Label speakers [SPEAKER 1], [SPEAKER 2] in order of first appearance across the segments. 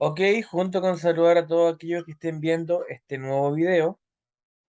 [SPEAKER 1] Ok, junto con saludar a todos aquellos que estén viendo este nuevo video,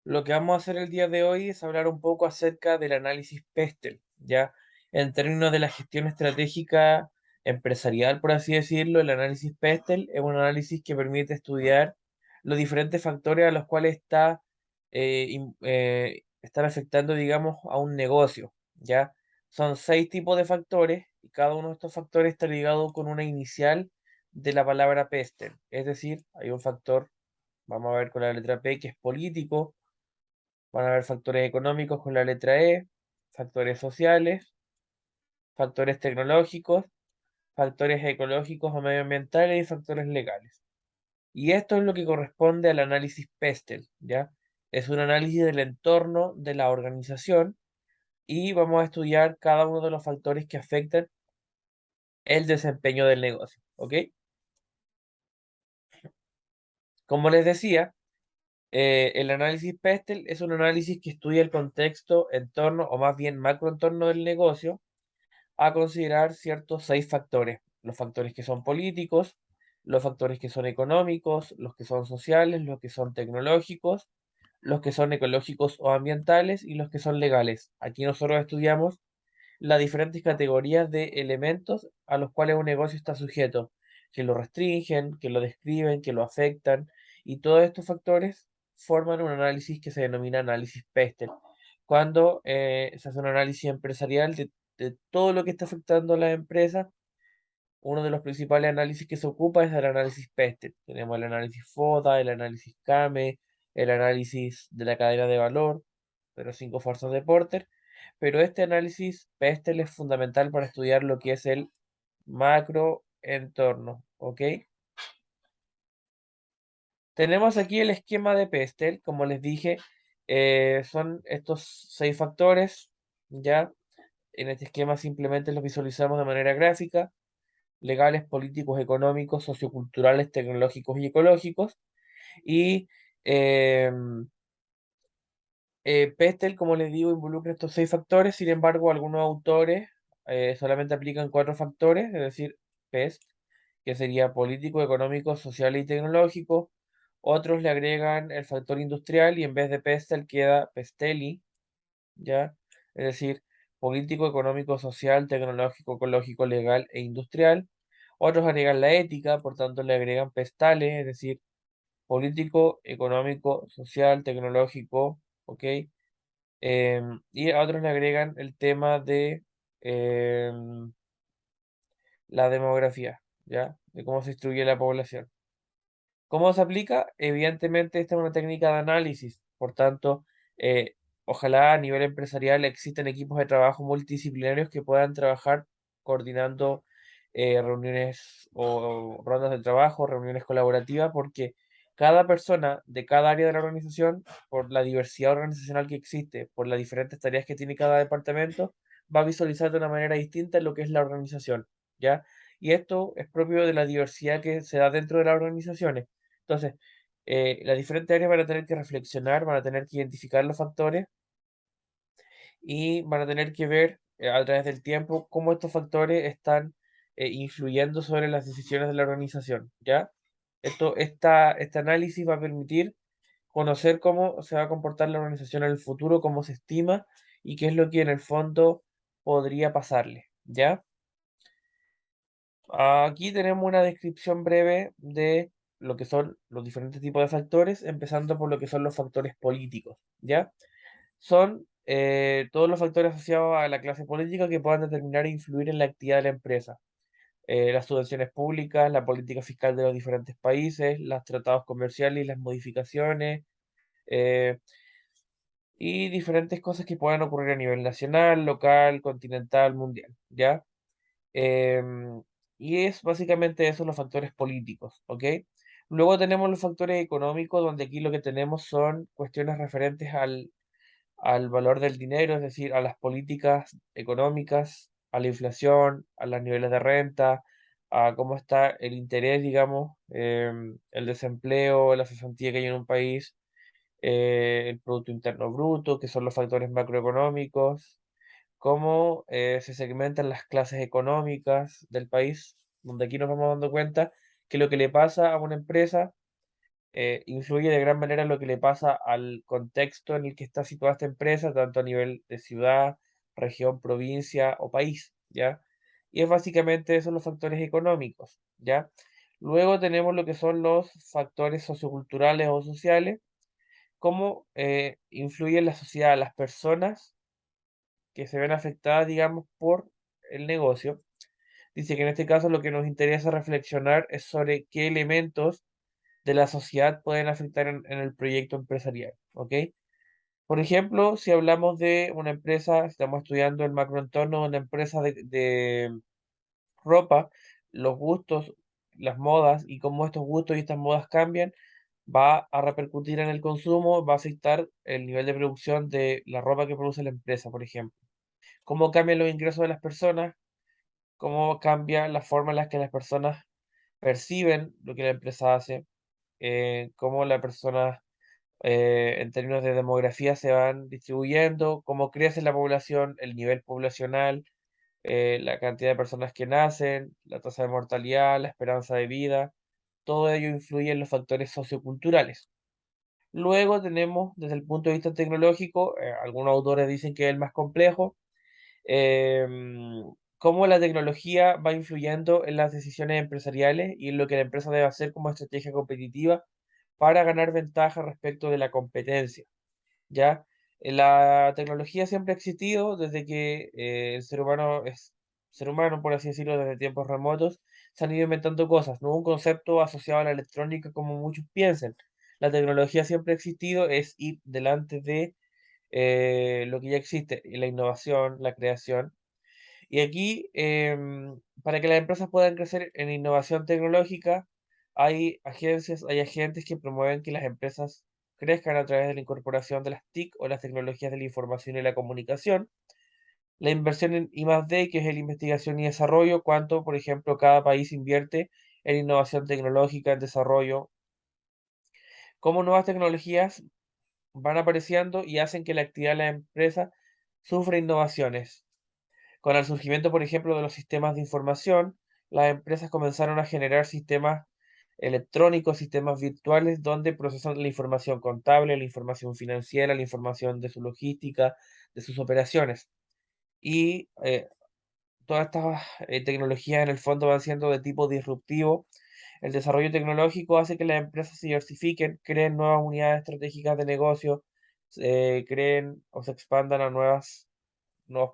[SPEAKER 1] lo que vamos a hacer el día de hoy es hablar un poco acerca del análisis Pestel, ya en términos de la gestión estratégica empresarial, por así decirlo. El análisis Pestel es un análisis que permite estudiar los diferentes factores a los cuales están afectando, digamos, a un negocio, ya. Son 6 tipos de factores y cada uno de estos factores está ligado con una inicial de la palabra Pestel. Es decir, hay un factor, vamos a ver con la letra P, que es político. Van a haber factores económicos con la letra E, factores sociales, factores tecnológicos, factores ecológicos o medioambientales y factores legales. Y esto es lo que corresponde al análisis Pestel, ¿ya? Es un análisis del entorno de la organización y vamos a estudiar cada uno de los factores que afectan el desempeño del negocio, ¿ok? Como les decía, el análisis Pestel es un análisis que estudia el contexto, entorno o más bien macroentorno del negocio a considerar ciertos 6 factores. Los factores que son políticos, los factores que son económicos, los que son sociales, los que son tecnológicos, los que son ecológicos o ambientales y los que son legales. Aquí nosotros estudiamos las diferentes categorías de elementos a los cuales un negocio está sujeto, que lo restringen, que lo describen, que lo afectan, y todos estos factores forman un análisis que se denomina análisis Pestel. Cuando se hace un análisis empresarial de todo lo que está afectando a la empresa, uno de los principales análisis que se ocupa es el análisis Pestel. Tenemos el análisis FODA, el análisis CAME, el análisis de la cadena de valor, de los 5 fuerzas de Porter, pero este análisis Pestel es fundamental para estudiar lo que es el macroentorno, ¿ok? Tenemos aquí el esquema de Pestel, como les dije, son estos 6 factores, ¿ya? En este esquema simplemente los visualizamos de manera gráfica: legales, políticos, económicos, socioculturales, tecnológicos y ecológicos. Y em, Pestel, como les digo, involucra estos 6 factores. Sin embargo, algunos autores solamente aplican 4 factores, es decir, PEST, que sería político, económico, social y tecnológico. Otros le agregan el factor industrial y en vez de Pestel queda Pesteli, ¿ya? Es decir, político, económico, social, tecnológico, ecológico, legal e industrial. Otros agregan la ética, por tanto le agregan Pestales, es decir, político, económico, social, tecnológico, ¿ok? Y a otros le agregan el tema de em, la demografía, ¿ya? De cómo se distribuye la población. ¿Cómo se aplica? Evidentemente, esta es una técnica de análisis, por tanto, eh, ojalá a nivel empresarial existen equipos de trabajo multidisciplinarios que puedan trabajar coordinando reuniones o rondas de trabajo, reuniones colaborativas, porque cada persona de cada área de la organización, por la diversidad organizacional que existe, por las diferentes tareas que tiene cada departamento, va a visualizar de una manera distinta lo que es la organización, ¿ya? Y esto es propio de la diversidad que se da dentro de las organizaciones. Entonces, las diferentes áreas van a tener que reflexionar, van a tener que identificar los factores y van a tener que ver a través del tiempo cómo estos factores están influyendo sobre las decisiones de la organización, ¿ya? Este análisis va a permitir conocer cómo se va a comportar la organización en el futuro, cómo se estima y qué es lo que en el fondo podría pasarle, ¿ya? Aquí tenemos una descripción breve de lo que son los diferentes tipos de factores, empezando por lo que son los factores políticos, ¿ya? Son todos los factores asociados a la clase política que puedan determinar e influir en la actividad de la empresa. Las subvenciones públicas, la política fiscal de los diferentes países, los tratados comerciales y las modificaciones, eh, y diferentes cosas que puedan ocurrir a nivel nacional, local, continental, mundial, ¿ya? Em, y es básicamente eso, los factores políticos, ¿ok? Luego tenemos los factores económicos, donde aquí lo que tenemos son cuestiones referentes al valor del dinero, es decir, a las políticas económicas, a la inflación, a los niveles de renta, a cómo está el interés, digamos, el desempleo, la cesantía que hay en un país, el Producto Interno Bruto, que son los factores macroeconómicos, cómo se segmentan las clases económicas del país, donde aquí nos vamos dando cuenta que lo que le pasa a una empresa influye de gran manera en lo que le pasa al contexto en el que está situada esta empresa, tanto a nivel de ciudad, región, provincia o país, ¿ya? Y es básicamente esos los factores económicos, ¿ya? Luego tenemos lo que son los factores socioculturales o sociales, cómo influye en la sociedad, las personas que se ven afectadas, digamos, por el negocio. Dice que en este caso lo que nos interesa reflexionar es sobre qué elementos de la sociedad pueden afectar en el proyecto empresarial, ¿ok? Por ejemplo, si hablamos de una empresa, estamos estudiando el macroentorno de una empresa de ropa, los gustos, las modas y cómo estos gustos y estas modas cambian, va a repercutir en el consumo, va a afectar el nivel de producción de la ropa que produce la empresa, por ejemplo. Cómo cambian los ingresos de las personas, cómo cambia la forma en la que las personas perciben lo que la empresa hace, cómo las personas en términos de demografía se van distribuyendo, cómo crece la población, el nivel poblacional, la cantidad de personas que nacen, la tasa de mortalidad, la esperanza de vida, todo ello influye en los factores socioculturales. Luego tenemos, desde el punto de vista tecnológico, algunos autores dicen que es el más complejo, cómo la tecnología va influyendo en las decisiones empresariales y en lo que la empresa debe hacer como estrategia competitiva para ganar ventaja respecto de la competencia. ¿Ya? La tecnología siempre ha existido desde que el ser humano es ser humano, por así decirlo, desde tiempos remotos, se han ido inventando cosas, no un concepto asociado a la electrónica como muchos piensan. La tecnología siempre ha existido, es ir delante de lo que ya existe, y la innovación, la creación. Y aquí, para que las empresas puedan crecer en innovación tecnológica, hay agencias, hay agentes que promueven que las empresas crezcan a través de la incorporación de las TIC o las tecnologías de la información y la comunicación. La inversión en I+D, que es el investigación y desarrollo, cuánto, por ejemplo, cada país invierte en innovación tecnológica, en desarrollo, cómo nuevas tecnologías van apareciendo y hacen que la actividad de la empresa sufra innovaciones. Con el surgimiento, por ejemplo, de los sistemas de información, las empresas comenzaron a generar sistemas electrónicos, sistemas virtuales, donde procesan la información contable, la información financiera, la información de su logística, de sus operaciones. Y todas estas tecnologías en el fondo van siendo de tipo disruptivo. El desarrollo tecnológico hace que las empresas se diversifiquen, creen nuevas unidades estratégicas de negocio, creen o se expandan a nuevos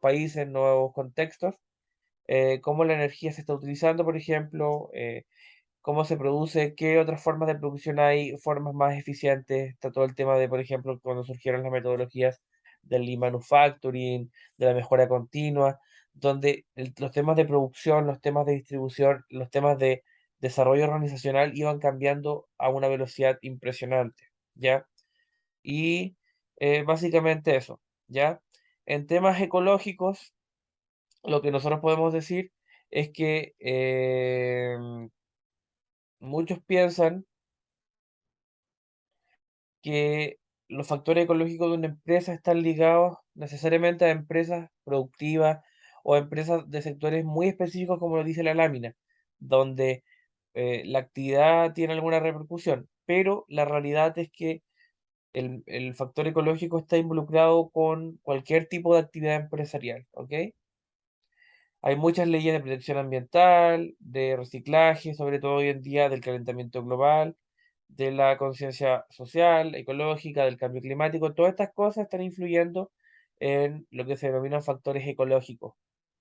[SPEAKER 1] países, nuevos contextos, cómo la energía se está utilizando, por ejemplo, cómo se produce, qué otras formas de producción hay, formas más eficientes. Está todo el tema de, por ejemplo, cuando surgieron las metodologías del lean manufacturing, de la mejora continua, donde los temas de producción, los temas de distribución, los temas de desarrollo organizacional iban cambiando a una velocidad impresionante, ¿ya? Y básicamente eso, ¿ya? En temas ecológicos, lo que nosotros podemos decir es que muchos piensan que los factores ecológicos de una empresa están ligados necesariamente a empresas productivas o a empresas de sectores muy específicos, como lo dice la lámina, donde la actividad tiene alguna repercusión, pero la realidad es que el factor ecológico está involucrado con cualquier tipo de actividad empresarial, ¿ok? Hay muchas leyes de protección ambiental, de reciclaje, sobre todo hoy en día del calentamiento global, de la conciencia social, ecológica, del cambio climático. Todas estas cosas están influyendo en lo que se denominan factores ecológicos,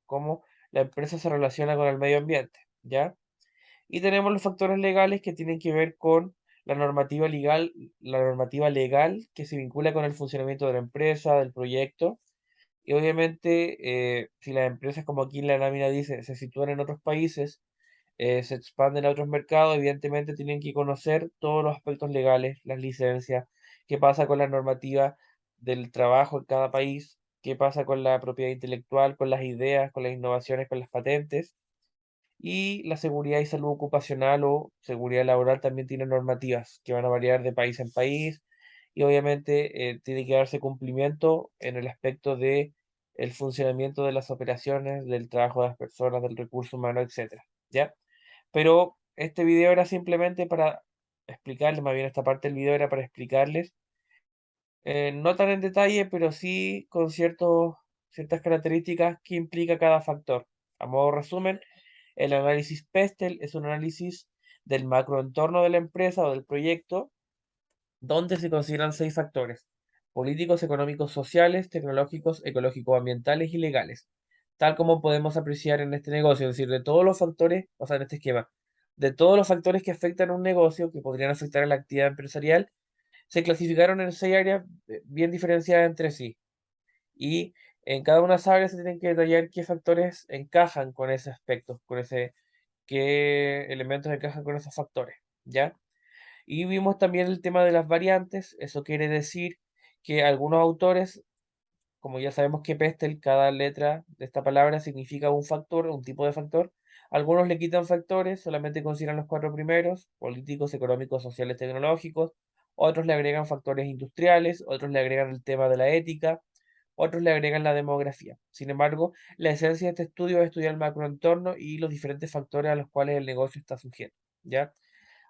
[SPEAKER 1] cómo la empresa se relaciona con el medio ambiente, ¿ya? Y tenemos los factores legales que tienen que ver con la normativa legal que se vincula con el funcionamiento de la empresa, del proyecto y obviamente, si las empresas, como aquí en la lámina dice, se sitúan en otros países, se expanden a otros mercados, evidentemente tienen que conocer todos los aspectos legales, las licencias, qué pasa con la normativa del trabajo en cada país, qué pasa con la propiedad intelectual, con las ideas, con las innovaciones, con las patentes. Y la seguridad y salud ocupacional o seguridad laboral también tiene normativas que van a variar de país en país y obviamente tiene que darse cumplimiento en el aspecto de el funcionamiento de las operaciones, del trabajo de las personas, del recurso humano, etcétera, ¿ya? Pero este video era simplemente para explicarles, más bien esta parte del video era para explicarles, no tan en detalle, pero sí con ciertas características que implica cada factor. A modo resumen, el análisis PESTEL es un análisis del macroentorno de la empresa o del proyecto, donde se consideran 6 factores: políticos, económicos, sociales, tecnológicos, ecológicos, ambientales y legales, tal como podemos apreciar en este negocio, es decir, de todos los factores, o sea, en este esquema, de todos los factores que afectan a un negocio, que podrían afectar a la actividad empresarial, se clasificaron en 6 áreas bien diferenciadas entre sí. Y en cada una de esas áreas se tienen que detallar qué factores encajan con ese aspecto, qué elementos encajan con esos factores, ¿ya? Y vimos también el tema de las variantes. Eso quiere decir que algunos autores, como ya sabemos que pestel, cada letra de esta palabra significa un factor, un tipo de factor. Algunos le quitan factores, solamente consideran los 4 primeros: políticos, económicos, sociales, tecnológicos. Otros le agregan factores industriales, otros le agregan el tema de la ética, otros le agregan la demografía. Sin embargo, la esencia de este estudio es estudiar el macroentorno y los diferentes factores a los cuales el negocio está sujeto, ¿ya?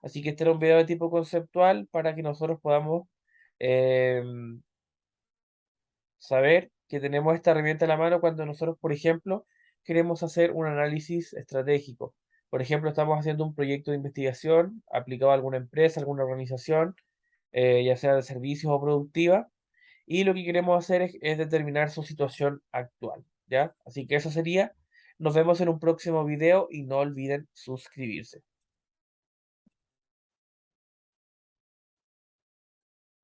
[SPEAKER 1] Así que este era un video de tipo conceptual para que nosotros podamos em, saber que tenemos esta herramienta a la mano cuando nosotros, por ejemplo, queremos hacer un análisis estratégico. Por ejemplo, estamos haciendo un proyecto de investigación aplicado a alguna empresa, alguna organización, ya sea de servicios o productiva, y lo que queremos hacer es determinar su situación actual, ¿ya? Así que eso sería. Nos vemos en un próximo video y no olviden suscribirse.